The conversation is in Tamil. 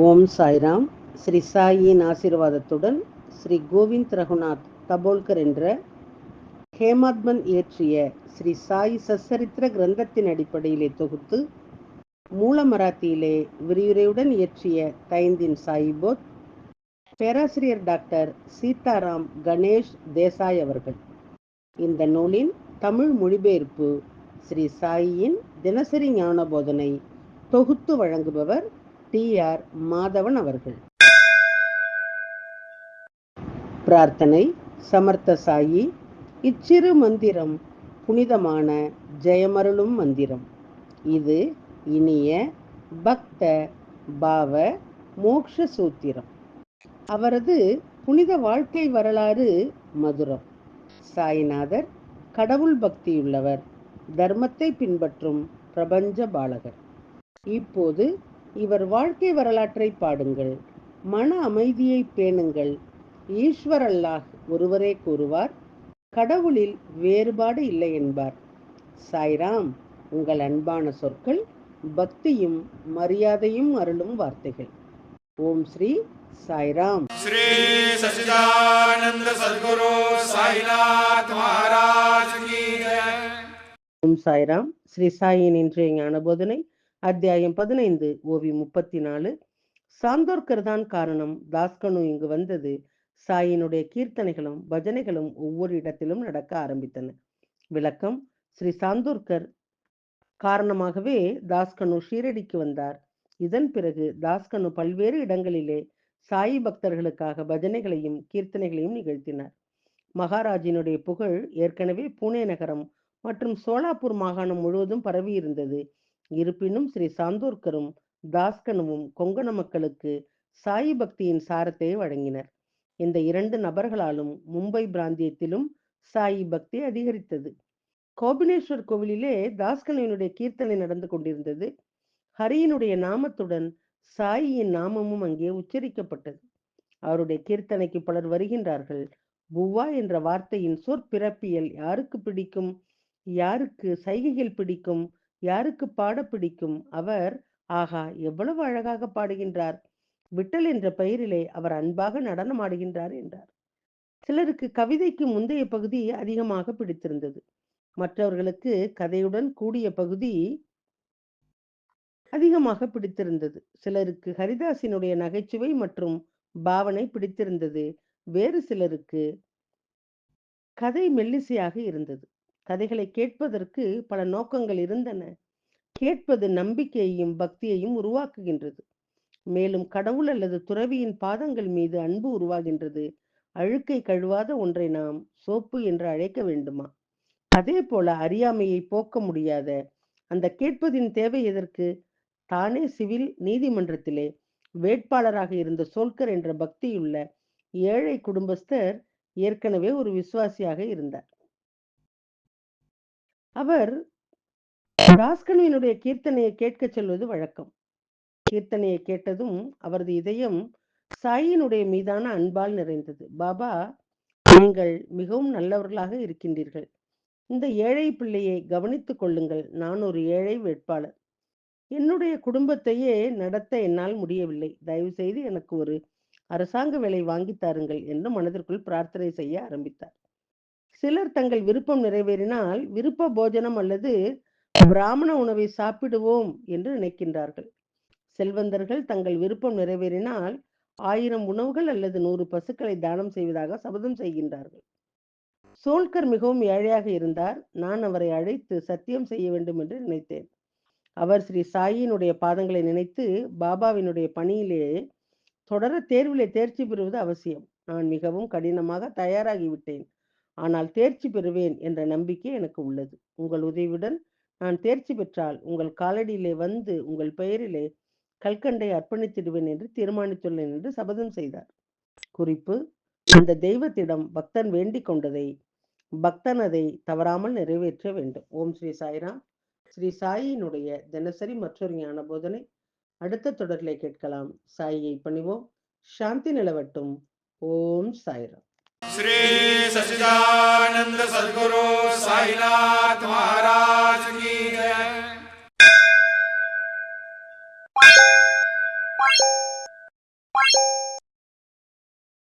ஓம் சாய்ராம். ஸ்ரீ சாயின் ஆசீர்வாதத்துடன் ஸ்ரீ கோவிந்த் ரகுநாத் தபோல்கர் என்ற ஹேமாத்மன் இயற்றிய ஸ்ரீ சாய் சச்சரித்திர கிரந்தத்தின் அடிப்படையிலே தொகுத்து மூல மராத்தியிலே விரிவுரையுடன் இயற்றிய தைந்தின் சாயிபோத் பேராசிரியர் டாக்டர் சீதாராம் கணேஷ் தேசாய் அவர்கள். இந்த நூலின் தமிழ் மொழிபெயர்ப்பு ஸ்ரீ சாயின் தினசரி ஞான போதனை தொகுத்து வழங்குபவர் டி.ஆர். மாதவன் அவர்கள். பிரார்த்தனை. சமர்த்த சாயி, இச்சிறு மந்திரம் புனிதமான ஜெயமருளும் மந்திரம். இது இனிய பக்த பாவ மோக்ஷ சூத்திரம். அவரது புனித வாழ்க்கை வரலாறு மதுரம். சாய்நாதர் கடவுள் பக்தியுள்ளவர், தர்மத்தை பின்பற்றும் பிரபஞ்ச பாலகர். இப்போது இவர் வாழ்க்கை வரலாற்றை பாடுங்கள். மன அமைதியை பேணுங்கள். ஈஸ்வர் அல்லாஹ் ஒருவரே கூறுவார், கடவுளில் வேறுபாடு இல்லை என்பார். சாய்ராம் உங்கள் அன்பான சொற்கள், பக்தியும் மரியாதையும் அருளும் வார்த்தைகள். ஓம் ஸ்ரீ சாய்ராம். ஸ்ரீ சச்சிதானந்த சத்குரு சாய்நாத் மகாராஜ் கி ஜெய். ஓம் சாய்ராம். ஸ்ரீ சாயின் இன்றைய ஞான போதனை அத்தியாயம் 15 ஓவி 34. சாந்தோர்கர் தான் காரணம். தாஸ்கனு இங்கு வந்தது. சாயினுடைய கீர்த்தனைகளும் பஜனைகளும் ஒவ்வொரு இடத்திலும் நடக்க ஆரம்பித்தன. விளக்கம். ஸ்ரீ சாந்தோர்கர் காரணமாகவே தாஸ்கனு ஷீரடிக்கு வந்தார். இதன் பிறகு தாஸ்கனு பல்வேறு இடங்களிலே சாயி பக்தர்களுக்காக பஜனைகளையும் கீர்த்தனைகளையும் நிகழ்த்தினார். மகாராஜினுடைய புகழ் ஏற்கனவே பூனே நகரம் மற்றும் சோலாப்பூர் மாகாணம் முழுவதும் பரவி இருந்தது. இருப்பினும் ஸ்ரீ சாந்தோர்கரும் தாஸ்கனுவும் கொங்கண மக்களுக்கு சாயி பக்தியின் சாரத்தை வழங்கினர். இந்த இரண்டு நபர்களாலும் மும்பை பிராந்தியத்திலும் சாயி பக்தி அதிகரித்தது. கோபினேஸ்வர் கோவிலிலே தாஸ்கனுடைய கீர்த்தனை நடந்து கொண்டிருந்தது. ஹரியினுடைய நாமத்துடன் சாயியின் நாமமும் அங்கே உச்சரிக்கப்பட்டது. அவருடைய கீர்த்தனைக்கு பலர் வருகின்றார்கள். புவா என்ற வார்த்தையின் சொற்பிறப்பியல் யாருக்கு பிடிக்கும், யாருக்கு சைகைகள் பிடிக்கும், யாருக்கு பாட பிடிக்கும். அவர் ஆகா எவ்வளவு அழகாக பாடுகின்றார், விட்டல் என்ற பெயரிலே அவர் அன்பாக நடனம் ஆடுகின்றார் என்றார். சிலருக்கு கவிதைக்கு முந்தைய பகுதி அதிகமாக பிடித்திருந்தது. மற்றவர்களுக்கு கதையுடன் கூடிய பகுதி அதிகமாக பிடித்திருந்தது. சிலருக்கு ஹரிதாசினுடைய நகைச்சுவை மற்றும் பாவனை பிடித்திருந்தது. வேறு சிலருக்கு கதை மெல்லிசையாக இருந்தது. கதைகளை கேட்பதற்கு பல நோக்கங்கள் இருந்தன. கேட்பது நம்பிக்கையையும் பக்தியையும் உருவாக்குகின்றது. மேலும் கடவுள் அல்லது துறவியின் பாதங்கள் மீது அன்பு உருவாகின்றது. அழுக்கை கழுவாத ஒன்றை நாம் சோப்பு என்று அழைக்க வேண்டுமா? அதே போல அறியாமையை போக்க முடியாத அந்த கேட்பதின் தேவை எதற்கு? தானே சிவில் நீதிமன்றத்திலே வேட்பாளராக இருந்த சோல்கர் என்ற பக்தியுள்ள ஏழை குடும்பஸ்தர் ஏற்கனவே ஒரு விசுவாசியாக இருந்தார். அவர் தாஸ்கனுவினுடைய கீர்த்தனையை கேட்க சொல்வது வழக்கம். கீர்த்தனையை கேட்டதும் அவரது இதயம் சாயினுடைய மீதான அன்பால் நிறைந்தது. பாபா, நீங்கள் மிகவும் நல்லவர்களாக இருக்கின்றீர்கள். இந்த ஏழை பிள்ளையை கவனித்துக் கொள்ளுங்கள். நான் ஒரு ஏழை வேட்பாளர். என்னுடைய குடும்பத்தையே நடத்த என்னால் முடியவில்லை. தயவு செய்து எனக்கு ஒரு அரசாங்க வேலை வாங்கி தாருங்கள் என்று மனதிற்குள் பிரார்த்தனை செய்ய ஆரம்பித்தார். சிலர் தங்கள் விருப்பம் நிறைவேறினால் விருப்ப போஜனம் அல்லது பிராமண உணவை சாப்பிடுவோம் என்று நினைக்கின்றார்கள். செல்வந்தர்கள் தங்கள் விருப்பம் நிறைவேறினால் 1000 உணவுகள் அல்லது 100 பசுக்களை தானம் செய்வதாக சபதம் செய்கின்றார்கள். சோல்கர் மிகவும் ஏழையாக இருந்தார். நான் அவரை அழைத்து சத்தியம் செய்ய வேண்டும் என்று நினைத்தேன். அவர் ஸ்ரீ சாயினுடைய பாதங்களை நினைத்து பாபாவினுடைய பணியிலே தொடர தேர்விலே தேர்ச்சி பெறுவது அவசியம். நான் மிகவும் கடினமாக தயாராகிவிட்டேன். ஆனால் தேர்ச்சி பெறுவேன் என்ற நம்பிக்கை எனக்கு உள்ளது. உங்கள் உதவியுடன் நான் தேர்ச்சி பெற்றால் உங்கள் காலடியிலே வந்து உங்கள் பெயரிலே கல்கண்டை அர்ப்பணித்திடுவேன் என்று தீர்மானித்துள்ளேன் என்று சபதம் செய்தார். குறிப்பு: அந்த தெய்வத்திடம் பக்தன் வேண்டிக் கொண்டதை பக்தன் அதை தவறாமல் நிறைவேற்ற வேண்டும். ஓம் ஸ்ரீ சாய்ராம். ஸ்ரீ சாயினுடைய தினசரி மற்றொரு ஞான போதனை அடுத்த தொடரிலே கேட்கலாம். சாயியை பணிவோம். சாந்தி நிலவட்டும். ஓம் சாய்ராம். ஸ்ரீ சச்சிதானந்த சத்குரு சாய்நாத் மகாராஜ்